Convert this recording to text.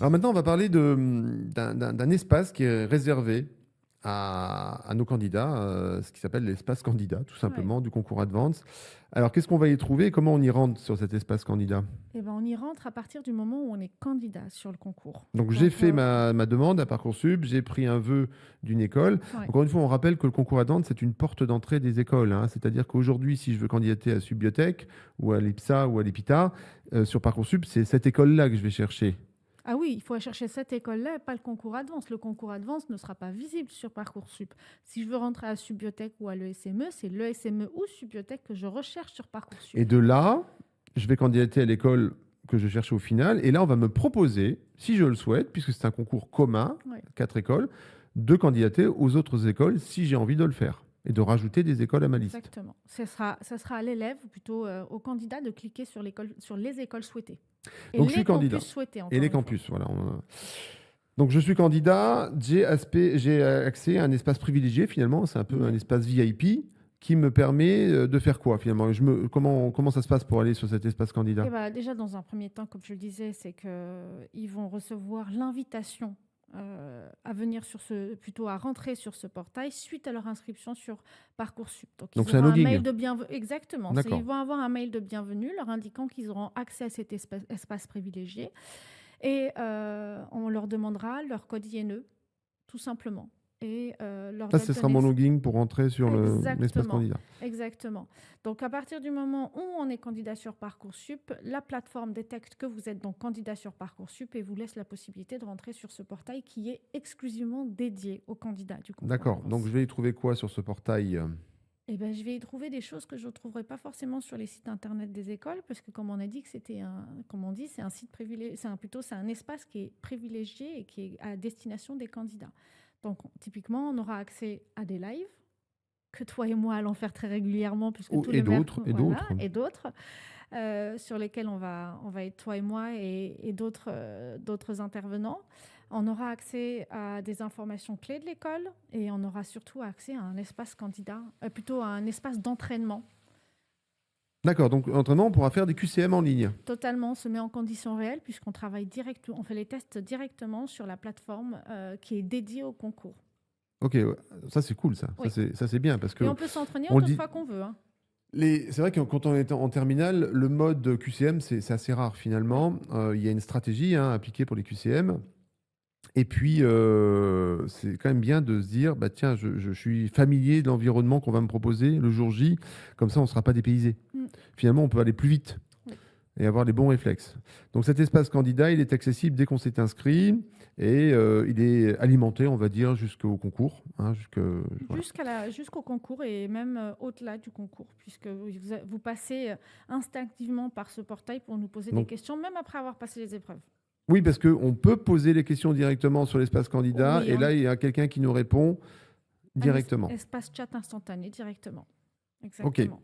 Alors maintenant, on va parler d'un espace qui est réservé à nos candidats, ce qui s'appelle l'espace candidat, tout Ouais. simplement, du concours Advance. Alors, qu'est-ce qu'on va y trouver et comment on y rentre sur cet espace candidat? Eh ben, on y rentre à partir du moment où on est candidat sur le concours. Donc, j'ai Donc, fait ma demande à Parcoursup, j'ai pris un vœu d'une école. ouais. Encore une fois, on rappelle que le concours Advance, c'est une porte d'entrée des écoles, hein. C'est-à-dire qu'aujourd'hui, si je veux candidater à Subbiotech ou à l'IPSA ou à l'EPITA, sur Parcoursup, c'est cette école-là que je vais chercher. Ah oui, il faut aller chercher cette école-là et pas le concours Advance. Le concours Advance ne sera pas visible sur Parcoursup. Si je veux rentrer à Subbiotech ou à l'ESME, c'est l'ESME ou Subbiotech que je recherche sur Et Parcoursup. de là, je vais candidater à l'école que je cherchais au final. Et là, on va me proposer, si je le souhaite, puisque c'est un concours commun, Ouais. 4 écoles, de candidater aux autres écoles si j'ai envie de le faire et de rajouter des écoles à ma liste. Exactement. Ça sera à l'élève, ou plutôt au candidat, de cliquer sur, sur les écoles souhaitées. Et Donc, je suis les candidat. campus souhaités, Et encore les une fois. campus, voilà. Donc, je suis candidat, j'ai accès à un espace privilégié, finalement. C'est un peu un Ouais. espace VIP qui me permet de faire quoi, finalement? Comment ça se passe pour aller sur cet espace candidat? Et bah, déjà, dans un premier temps, comme je le disais, c'est qu'ils vont recevoir l'invitation à venir plutôt à rentrer sur ce portail suite à leur inscription sur Parcoursup. Donc, Donc, ils c'est un auront un login. mail de bienvenue. Exactement. D'accord. Ils vont avoir un mail de bienvenue leur indiquant qu'ils auront accès à cet espace privilégié. Et on leur demandera leur code INE, tout simplement. Et leur Ça, date ce de sera mon naissance. login pour rentrer sur l'espace Exactement, candidat. exactement. Donc, à partir du moment où on est candidat sur Parcoursup, la plateforme détecte que vous êtes donc candidat sur Parcoursup et vous laisse la possibilité de rentrer sur ce portail qui est exclusivement dédié aux candidats du concours D'accord. Donc, je Advance. vais y trouver quoi sur ce portail? Eh ben, je vais y trouver des choses que je ne trouverai pas forcément sur les sites internet des écoles, parce que comme on a dit que c'était comme on dit, c'est un site privilégié, c'est un espace qui est privilégié et qui est à destination des candidats. Donc, typiquement, on aura accès à des lives que toi et moi allons faire très régulièrement, puisque tous Et les d'autres, mercredis, et voilà, d'autres. et d'autres, sur lesquels on va être toi et moi et d'autres intervenants. On aura accès à des informations clés de l'école et on aura surtout accès à un espace candidat, plutôt à un espace d'entraînement. D'accord. Donc, entraînement, on pourra faire des QCM en ligne. Totalement, on se met en conditions réelles puisqu'on travaille on fait les tests directement sur la plateforme qui est dédiée au concours. Ok, ouais. Ça, c'est cool, ça. Oui. Ça, c'est bien parce Et que on peut s'entraîner on le autant de dit. fois qu'on veut, hein. C'est vrai que quand on est en terminale, le mode QCM, c'est assez rare Oui. finalement. Il y a une stratégie, hein, appliquée pour les QCM. Et puis, c'est quand même bien de se dire, bah, tiens, je suis familier de l'environnement qu'on va me proposer le jour J. Comme ça, on ne sera pas dépaysé. Mm. Finalement, on peut aller plus vite Oui. et avoir les bons réflexes. Donc cet espace candidat, il est accessible dès qu'on s'est inscrit et il est alimenté, on va dire, jusqu'au concours, hein, voilà. Jusqu'au concours et même au-delà du concours, puisque vous passez instinctivement par ce portail pour nous poser des Donc questions, même après avoir passé les épreuves. oui, parce qu'on peut poser les questions directement sur l'espace candidat Oui, et là, il y a quelqu'un qui nous répond un directement. espace chat instantané directement. Ok. Exactement.